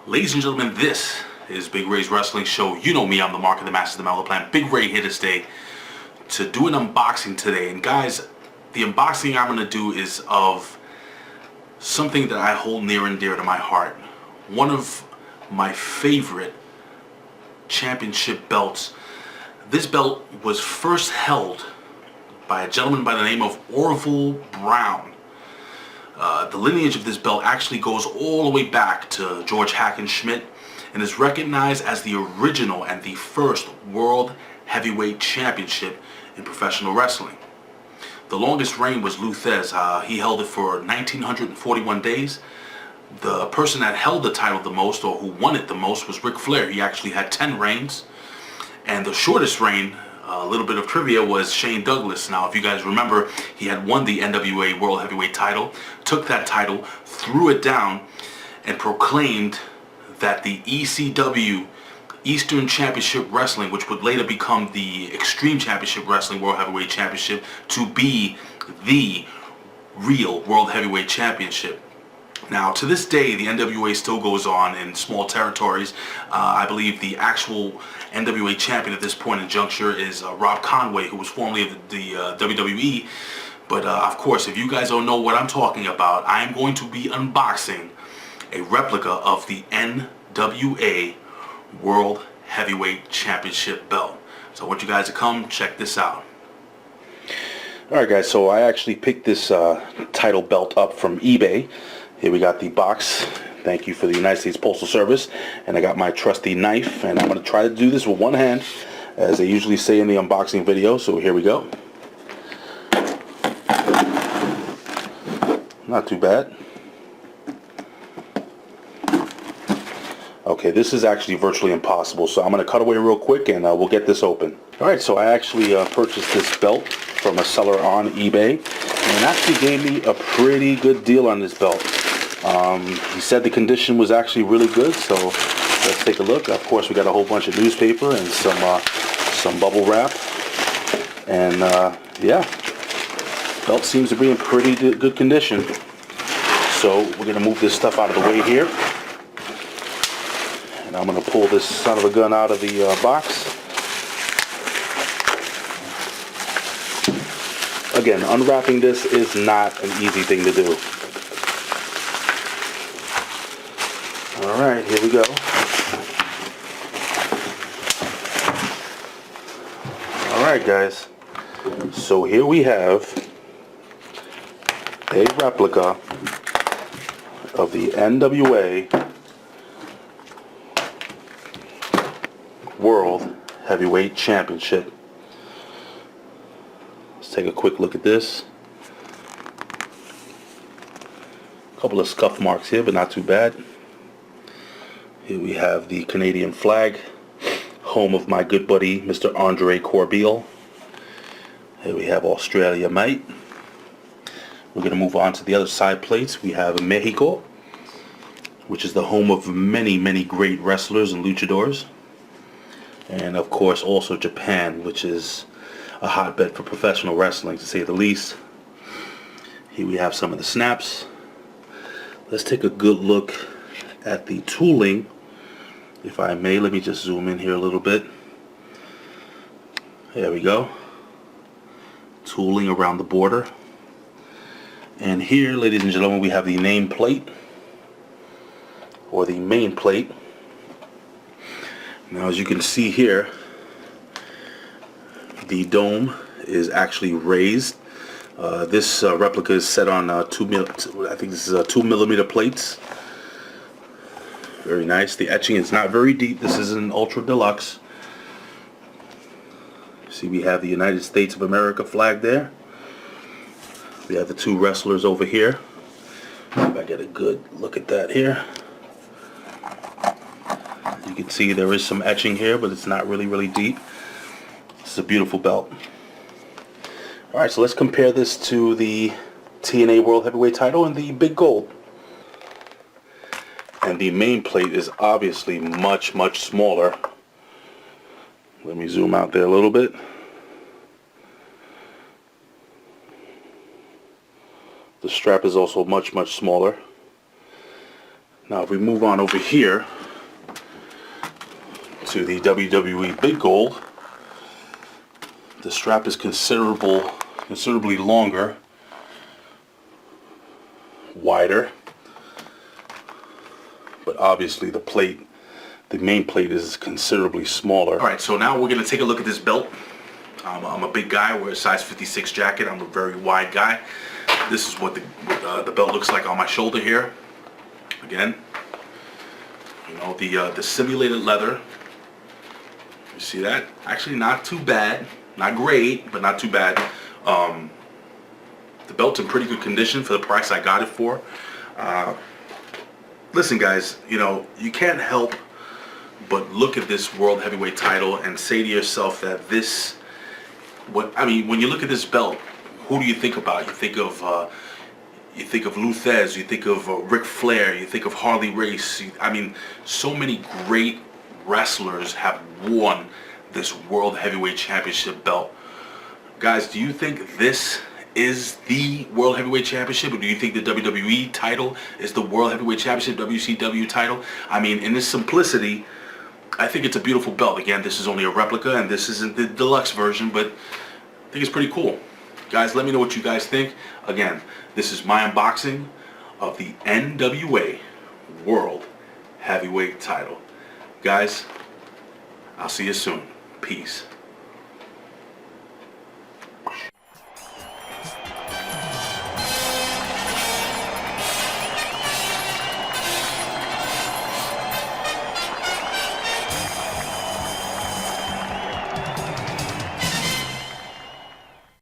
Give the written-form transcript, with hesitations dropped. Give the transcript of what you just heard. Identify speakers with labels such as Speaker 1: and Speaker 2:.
Speaker 1: Ladies and gentlemen, this is Big Ray's Wrestling Show. You know me, I'm the Mark of the Masters, the Mal of the Plan. Big Ray here to stay to do an unboxing today. And guys, the unboxing I'm going to do is of something that I hold near and dear to my heart. One of my favorite championship belts. This belt was first held by a gentleman by the name of Orville Brown. The lineage of this belt actually goes all the way back to George Hackenschmidt and is recognized as the original and the first World Heavyweight Championship in professional wrestling. The longest reign was Lou Thesz. He held it for 1,941 days. The person that held the title the most, or who won it the most, was Ric Flair. He actually had 10 reigns. And the shortest reign, a little bit of trivia, was Shane Douglas. Now, if you guys remember, he had won the NWA World Heavyweight title, took that title, threw it down, and proclaimed that the ECW, Eastern Championship Wrestling, which would later become the Extreme Championship Wrestling World Heavyweight Championship, to be the real World Heavyweight Championship. Now, to this day, the NWA still goes on in small territories. I believe the actual NWA champion at this point in juncture is Rob Conway, who was formerly of the WWE. But of course, if you guys don't know what I'm talking about, I am going to be unboxing a replica of the NWA World Heavyweight Championship belt. So I want you guys to come check this out.
Speaker 2: Alright guys, so I actually picked this title belt up from eBay. Here we got the box. Thank you for the United States Postal Service. And I got my trusty knife, and I'm going to try to do this with one hand, as they usually say in the unboxing video. So here we go. Not too bad. Okay, this is actually virtually impossible, so I'm going to cut away real quick and we'll get this open. Alright, so I actually purchased this belt from a seller on eBay, and actually gave me a pretty good deal on this belt. He said the condition was actually really good, so let's take a look. Of course, we got a whole bunch of newspaper and some bubble wrap, and yeah, belt seems to be in pretty good condition. So we're gonna move this stuff out of the way here, and I'm gonna pull this son of a gun out of the box. Again, unwrapping this is not an easy thing to do. Alright, here we go. Alright guys, so here we have a replica of the NWA World Heavyweight Championship. Let's take a quick look at this. A couple of scuff marks here, but not too bad. Here we have the Canadian flag, home of my good buddy Mr. Andre Corbeil. Here we have Australia, mate. We're going to move on to the other side plates. We have Mexico, which is the home of many, many great wrestlers and luchadors. And of course also Japan, which is a hotbed for professional wrestling, to say the least. Here we have some of the snaps. Let's take a good look at the tooling, if I may. Let me just zoom in here a little bit. There we go. Tooling around the border. And here, ladies and gentlemen, we have the name plate, or the main plate. Now, as you can see here, the dome is actually raised. This replica is set on I think this is 2 millimeter plates. Very nice. The etching is not very deep. This is an ultra deluxe. See, we have the United States of America flag there. We have the two wrestlers over here. If I get a good look at that here. You can see there is some etching here, but it's not really deep. This is a beautiful belt. Alright, so let's compare this to the TNA World Heavyweight title and the big gold. And the main plate is obviously much smaller. Let me zoom out there a little bit. The strap is also much smaller. Now if we move on over here, to the WWE Big Gold. The strap is considerably longer, wider, but obviously the main plate is considerably smaller.
Speaker 1: All right, so now we're gonna take a look at this belt. I'm a big guy. I wear a size 56 jacket. I'm a very wide guy. This is what the belt looks like on my shoulder here. Again, you know, the simulated leather. You see that? Actually, not too bad. Not great, but not too bad. The belt's in pretty good condition for the price I got it for. Listen, guys, you know, you can't help but look at this World Heavyweight title and say to yourself that when you look at this belt, who do you think about? You think of Luthez, you think of Ric Flair, you think of Harley Race. So many great wrestlers have won this World Heavyweight Championship belt. Guys, do you think this is the World Heavyweight Championship, or do you think the WWE title is the World Heavyweight Championship, WCW title? In its simplicity, I think it's a beautiful belt. Again, this is only a replica, and this isn't the deluxe version, but I think it's pretty cool. Guys, let me know what you guys think. Again, this is my unboxing of the NWA World Heavyweight title. Guys, I'll see you soon. Peace.